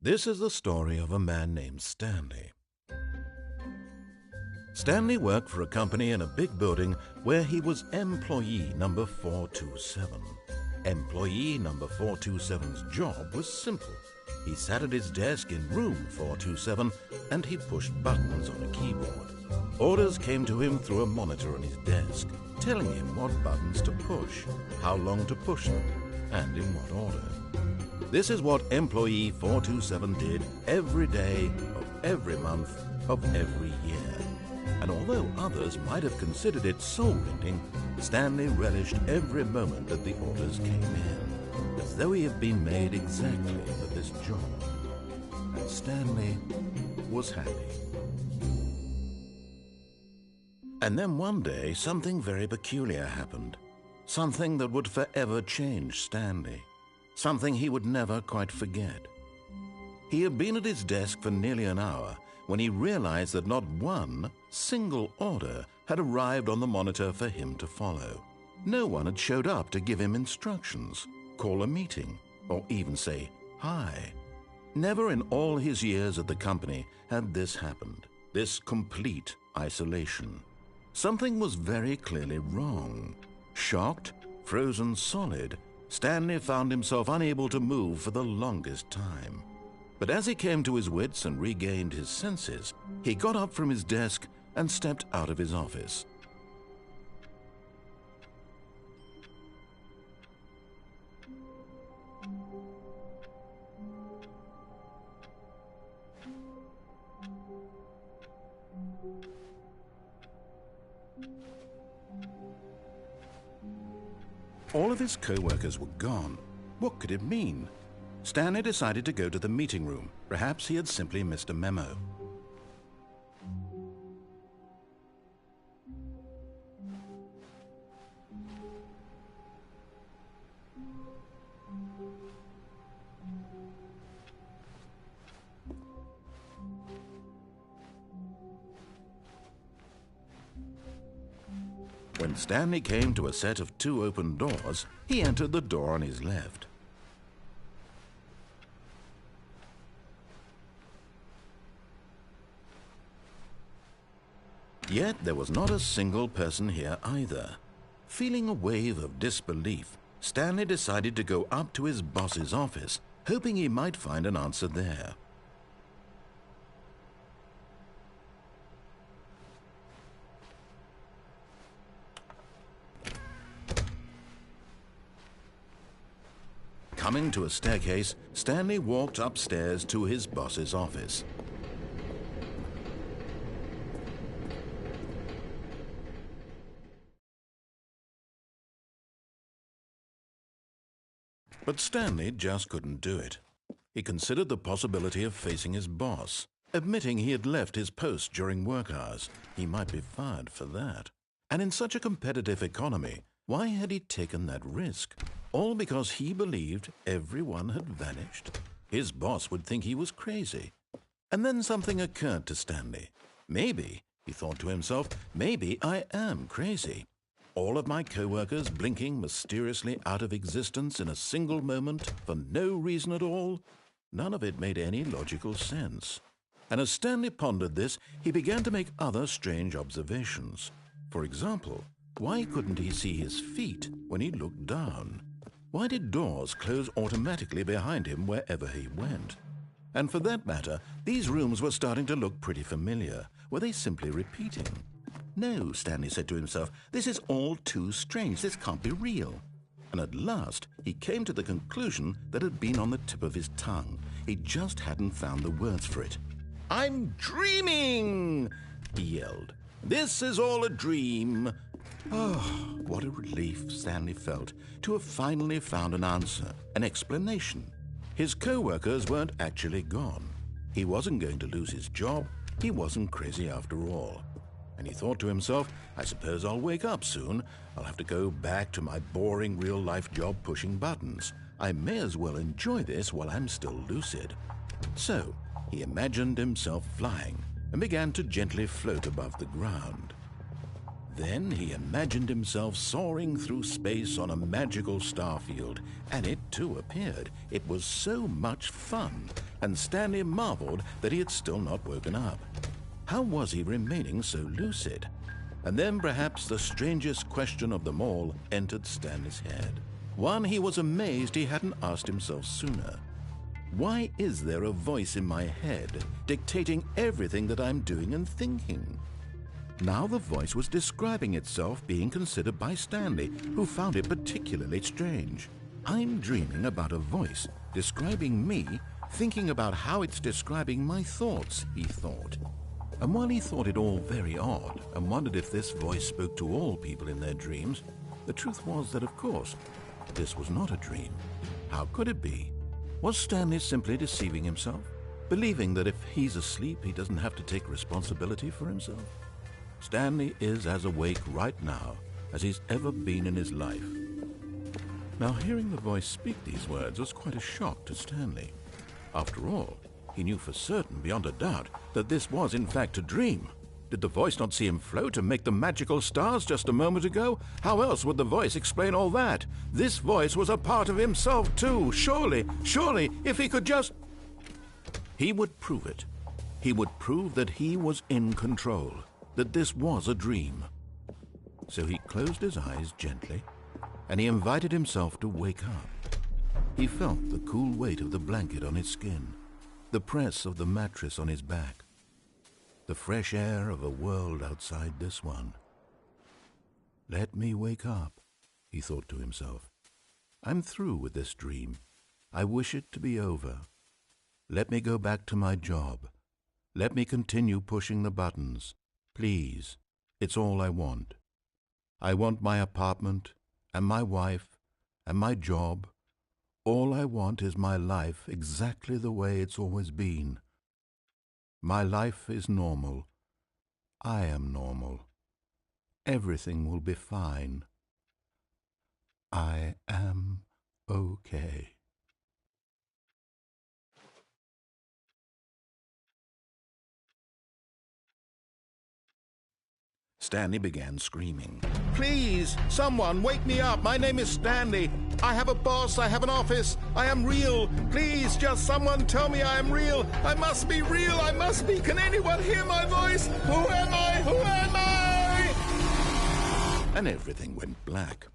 This is the story of a man named Stanley. Stanley worked for a company in a big building where he was employee number 427. Employee number 427's job was simple. He sat at his desk in room 427 and he pushed buttons on a keyboard. Orders came to him through a monitor on his desk, telling him what buttons to push, how long to push them, and in what order. This is what employee 427 did every day of every month of every year. And although others might have considered it soul-rending, Stanley relished every moment that the orders came in, as though he had been made exactly for this job. And Stanley was happy. And then one day, something very peculiar happened. Something that would forever change Stanley. Something he would never quite forget. He had been at his desk for nearly an hour when he realized that not one single order had arrived on the monitor for him to follow. No one had showed up to give him instructions, call a meeting, or even say hi. Never in all his years at the company had this happened, this complete isolation. Something was very clearly wrong. Shocked, frozen solid, Stanley found himself unable to move for the longest time. But as he came to his wits and regained his senses, he got up from his desk and stepped out of his office. All of his co-workers were gone. What could it mean? Stanley decided to go to the meeting room. Perhaps he had simply missed a memo. When Stanley came to a set of 2 open doors, he entered the door on his left. Yet there was not a single person here either. Feeling a wave of disbelief, Stanley decided to go up to his boss's office, hoping he might find an answer there. Coming to a staircase, Stanley walked upstairs to his boss's office. But Stanley just couldn't do it. He considered the possibility of facing his boss, admitting he had left his post during work hours. He might be fired for that. And in such a competitive economy, why had he taken that risk? All because he believed everyone had vanished? His boss would think he was crazy. And then something occurred to Stanley. Maybe, he thought to himself, maybe I am crazy. All of my co-workers blinking mysteriously out of existence in a single moment for no reason at all? None of it made any logical sense. And as Stanley pondered this, he began to make other strange observations. For example, why couldn't he see his feet when he looked down? Why did doors close automatically behind him wherever he went? And for that matter, these rooms were starting to look pretty familiar. Were they simply repeating? No, Stanley said to himself, this is all too strange. This can't be real. And at last, he came to the conclusion that had been on the tip of his tongue. He just hadn't found the words for it. "I'm dreaming!" he yelled. "This is all a dream." Oh, what a relief Stanley felt to have finally found an answer, an explanation. His co-workers weren't actually gone. He wasn't going to lose his job. He wasn't crazy after all. And he thought to himself, I suppose I'll wake up soon. I'll have to go back to my boring real-life job pushing buttons. I may as well enjoy this while I'm still lucid. So he imagined himself flying and began to gently float above the ground. Then he imagined himself soaring through space on a magical starfield, and it too appeared. It was so much fun, and Stanley marveled that he had still not woken up. How was he remaining so lucid? And then perhaps the strangest question of them all entered Stanley's head. One he was amazed he hadn't asked himself sooner. Why is there a voice in my head dictating everything that I'm doing and thinking? Now the voice was describing itself being considered by Stanley, who found it particularly strange. I'm dreaming about a voice describing me, thinking about how it's describing my thoughts, he thought. And while he thought it all very odd and wondered if this voice spoke to all people in their dreams, the truth was that, of course, this was not a dream. How could it be? Was Stanley simply deceiving himself, believing that if he's asleep, he doesn't have to take responsibility for himself? Stanley is as awake right now as he's ever been in his life. Now, hearing the voice speak these words was quite a shock to Stanley. After all, he knew for certain, beyond a doubt, that this was in fact a dream. Did the voice not see him float and make the magical stars just a moment ago? How else would the voice explain all that? This voice was a part of himself too. Surely, if he could just... He would prove it. He would prove that he was in control, that this was a dream. So he closed his eyes gently, and he invited himself to wake up. He felt the cool weight of the blanket on his skin, the press of the mattress on his back, the fresh air of a world outside this one. Let me wake up, he thought to himself. I'm through with this dream. I wish it to be over. Let me go back to my job. Let me continue pushing the buttons. Please, it's all I want. I want my apartment and my wife and my job. All I want is my life exactly the way it's always been. My life is normal. I am normal. Everything will be fine. I am okay. Stanley began screaming. Please, someone, wake me up. My name is Stanley. I have a boss. I have an office. I am real. Please, just someone tell me I am real. I must be real. I must be. Can anyone hear my voice? Who am I? Who am I? And everything went black.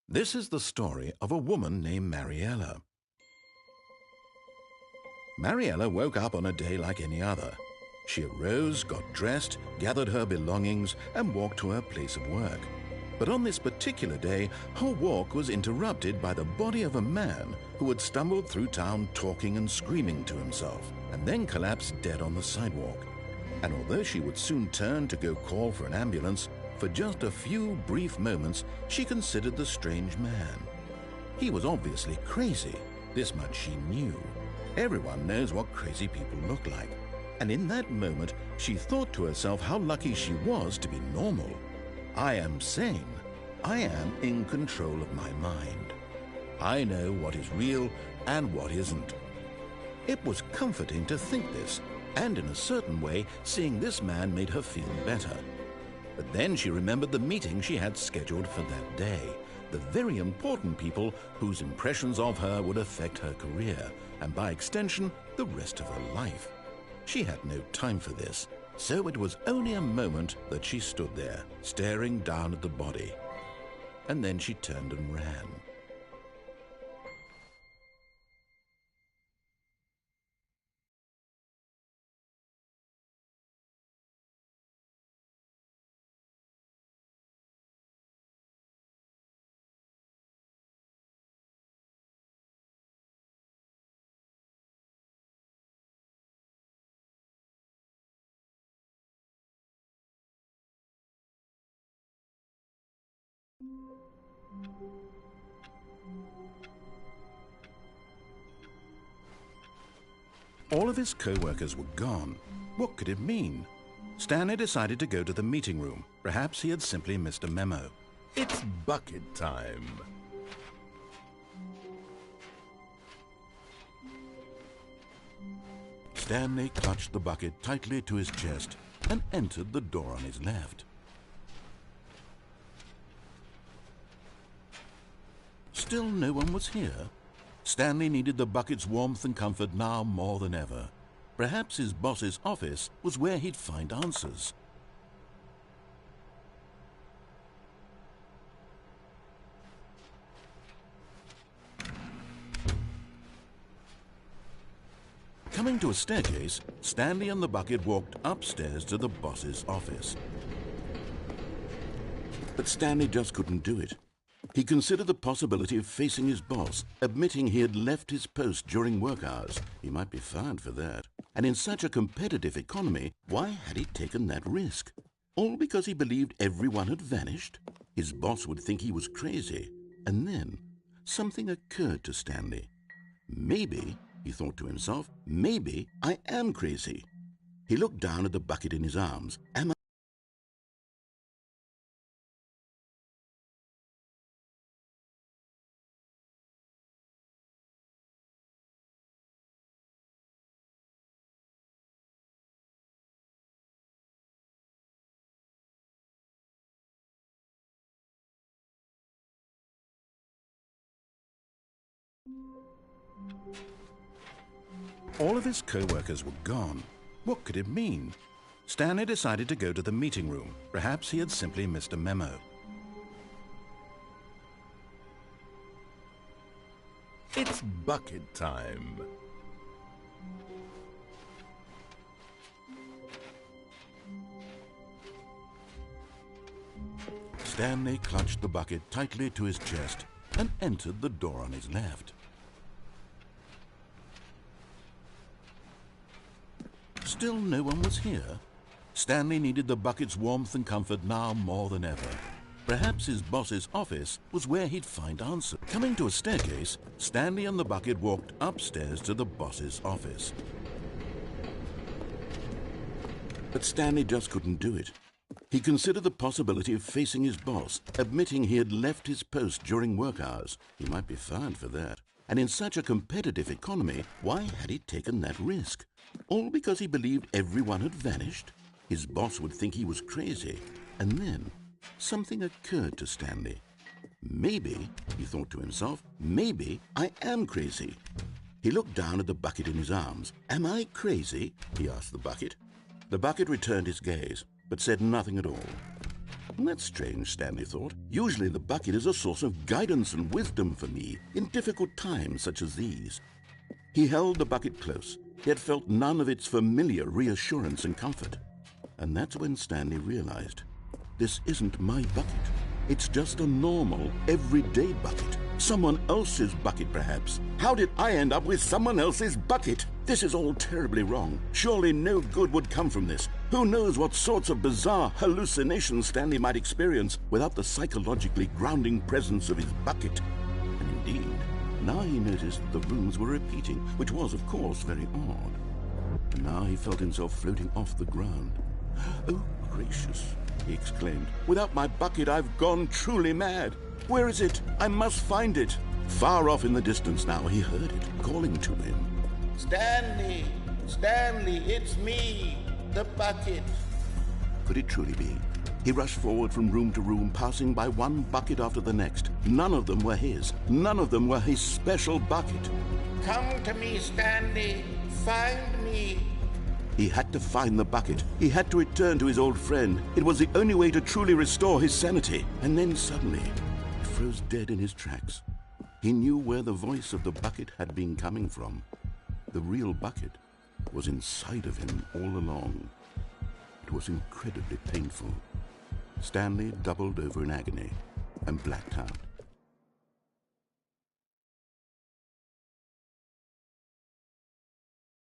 This is the story of a woman named Mariella. Mariella woke up on a day like any other. She arose, got dressed, gathered her belongings, and walked to her place of work. But on this particular day, her walk was interrupted by the body of a man who had stumbled through town talking and screaming to himself, and then collapsed dead on the sidewalk. And although she would soon turn to go call for an ambulance, for just a few brief moments she considered the strange man. He was obviously crazy. This much she knew. Everyone knows what crazy people look like. And in that moment, she thought to herself how lucky she was to be normal. I am sane. I am in control of my mind. I know what is real and what isn't. It was comforting to think this, and in a certain way, seeing this man made her feel better. But then she remembered the meeting she had scheduled for that day, the very important people whose impressions of her would affect her career, and by extension, the rest of her life. She had no time for this, so it was only a moment that she stood there, staring down at the body. And then she turned and ran. All of his co-workers were gone. What could it mean? Stanley decided to go to the meeting room. Perhaps he had simply missed a memo. It's bucket time. Stanley clutched the bucket tightly to his chest and entered the door on his left. Still no one was here. Stanley needed the bucket's warmth and comfort now more than ever. Perhaps his boss's office was where he'd find answers. Coming to a staircase, Stanley and the bucket walked upstairs to the boss's office. But Stanley just couldn't do it. He considered the possibility of facing his boss, admitting he had left his post during work hours. He might be fired for that. And in such a competitive economy, why had he taken that risk? All because he believed everyone had vanished? His boss would think he was crazy. And then something occurred to Stanley. Maybe, he thought to himself, maybe I am crazy. He looked down at the bucket in his arms. All of his co-workers were gone. What could it mean? Stanley decided to go to the meeting room. Perhaps he had simply missed a memo. It's bucket time. Stanley clutched the bucket tightly to his chest and entered the door on his left. Still no one was here. Stanley needed the bucket's warmth and comfort now more than ever. Perhaps his boss's office was where he'd find answers. Coming to a staircase, Stanley and the bucket walked upstairs to the boss's office. But Stanley just couldn't do it. He considered the possibility of facing his boss, admitting he had left his post during work hours. He might be fired for that. And in such a competitive economy, why had he taken that risk? All because he believed everyone had vanished? His boss would think he was crazy. And then something occurred to Stanley. Maybe, he thought to himself, maybe I am crazy. He looked down at the bucket in his arms. Am I crazy? He asked the bucket. The bucket returned his gaze, but said nothing at all. That's strange, Stanley thought. Usually the bucket is a source of guidance and wisdom for me in difficult times such as these. He held the bucket close, yet felt none of its familiar reassurance and comfort. And that's when Stanley realized, this isn't my bucket. It's just a normal, everyday bucket. Someone else's bucket, perhaps. How did I end up with someone else's bucket? This is all terribly wrong. Surely no good would come from this. Who knows what sorts of bizarre hallucinations Stanley might experience without the psychologically grounding presence of his bucket. And indeed, now he noticed that the rooms were repeating, which was, of course, very odd. And now he felt himself floating off the ground. Oh, gracious, he exclaimed. Without my bucket, I've gone truly mad. Where is it? I must find it. Far off in the distance now, he heard it, calling to him. Stanley! Stanley, it's me, the bucket. Could it truly be? He rushed forward from room to room, passing by one bucket after the next. None of them were his. None of them were his special bucket. Come to me, Stanley. Find me. He had to find the bucket. He had to return to his old friend. It was the only way to truly restore his sanity. And then suddenly, he froze dead in his tracks. He knew where the voice of the bucket had been coming from. The real bucket was inside of him all along. It was incredibly painful. Stanley doubled over in agony and blacked out.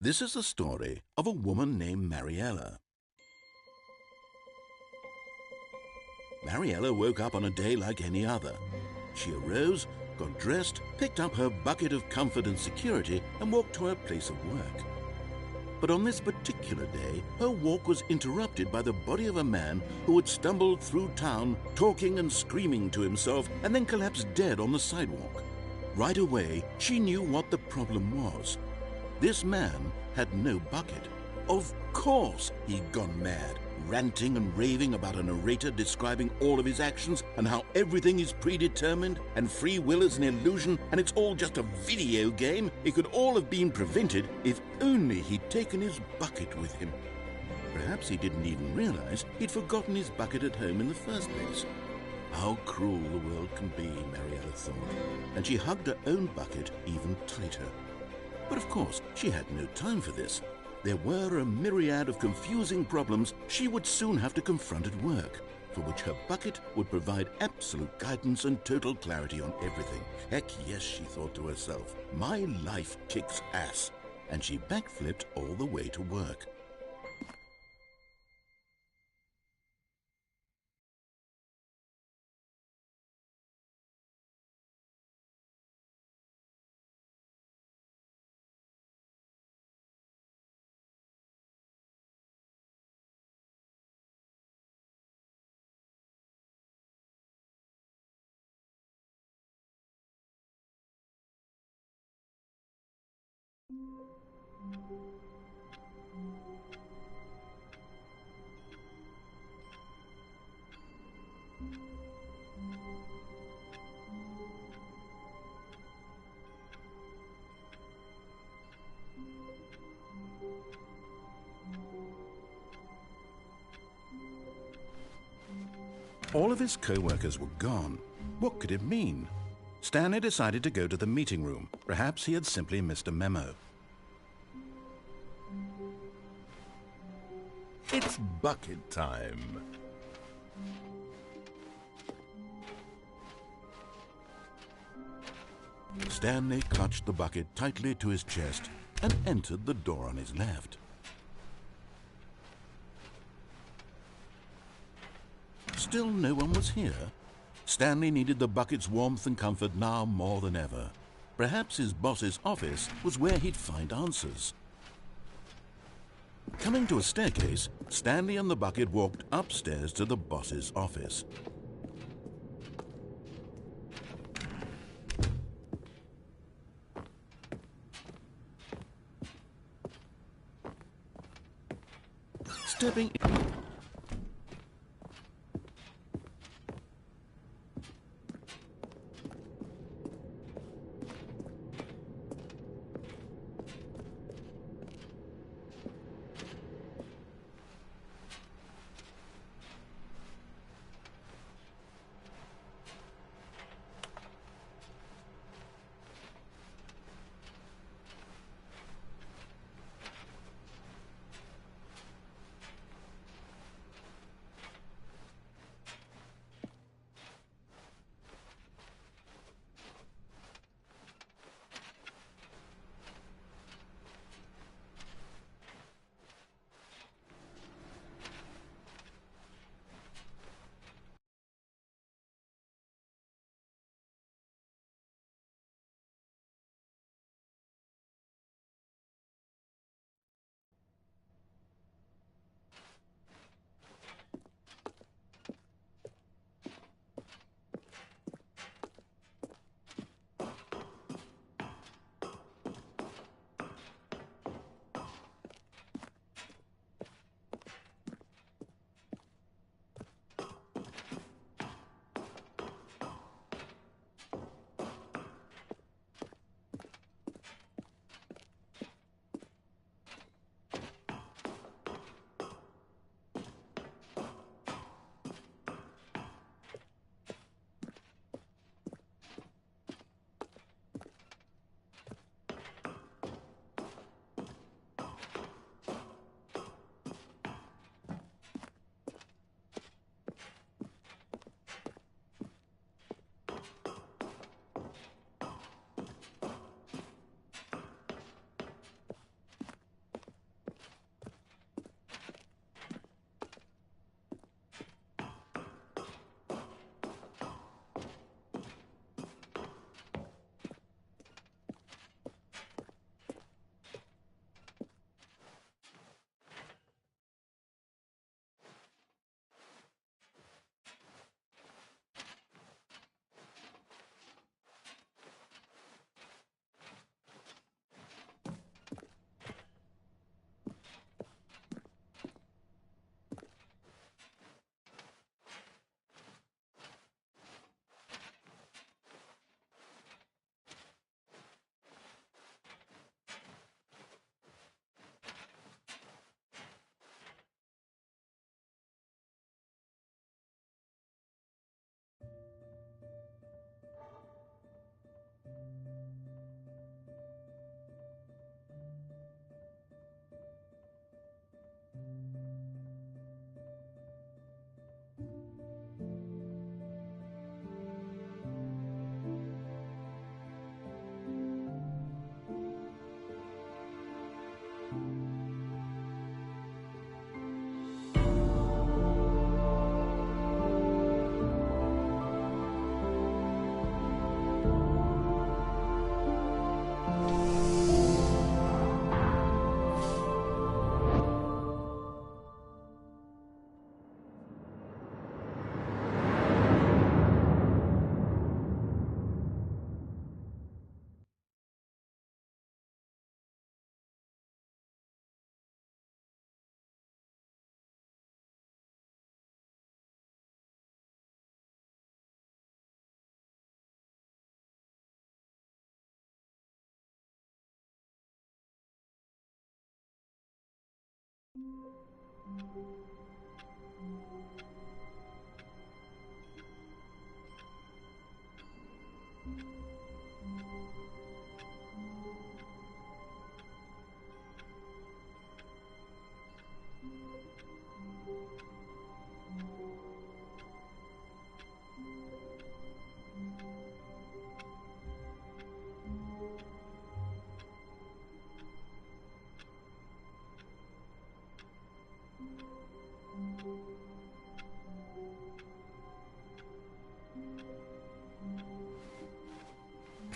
This is the story of a woman named Mariella. Mariella woke up on a day like any other. She arose, got dressed, picked up her bucket of comfort and security, and walked to her place of work. But on this particular day, her walk was interrupted by the body of a man who had stumbled through town, talking and screaming to himself, and then collapsed dead on the sidewalk. Right away, she knew what the problem was. This man had no bucket. Of course he'd gone mad, ranting and raving about a narrator describing all of his actions and how everything is predetermined and free will is an illusion and it's all just a video game. It could all have been prevented if only he'd taken his bucket with him. Perhaps he didn't even realize he'd forgotten his bucket at home in the first place. How cruel the world can be, Mariella thought, and she hugged her own bucket even tighter. But of course, she had no time for this. There were a myriad of confusing problems she would soon have to confront at work, for which her bucket would provide absolute guidance and total clarity on everything. Heck yes, she thought to herself, my life kicks ass. And she backflipped all the way to work. All of his co-workers were gone. What could it mean? Stanley decided to go to the meeting room. Perhaps he had simply missed a memo. It's bucket time. Stanley clutched the bucket tightly to his chest and entered the door on his left. Still no one was here. Stanley needed the bucket's warmth and comfort now more than ever. Perhaps his boss's office was where he'd find answers. Coming to a staircase, Stanley and the bucket walked upstairs to the boss's office. Stepping in.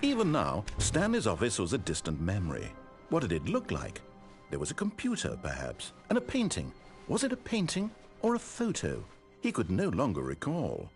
Even now, Stanley's office was a distant memory. What did it look like? There was a computer, perhaps, and a painting. Was it a painting or a photo? He could no longer recall.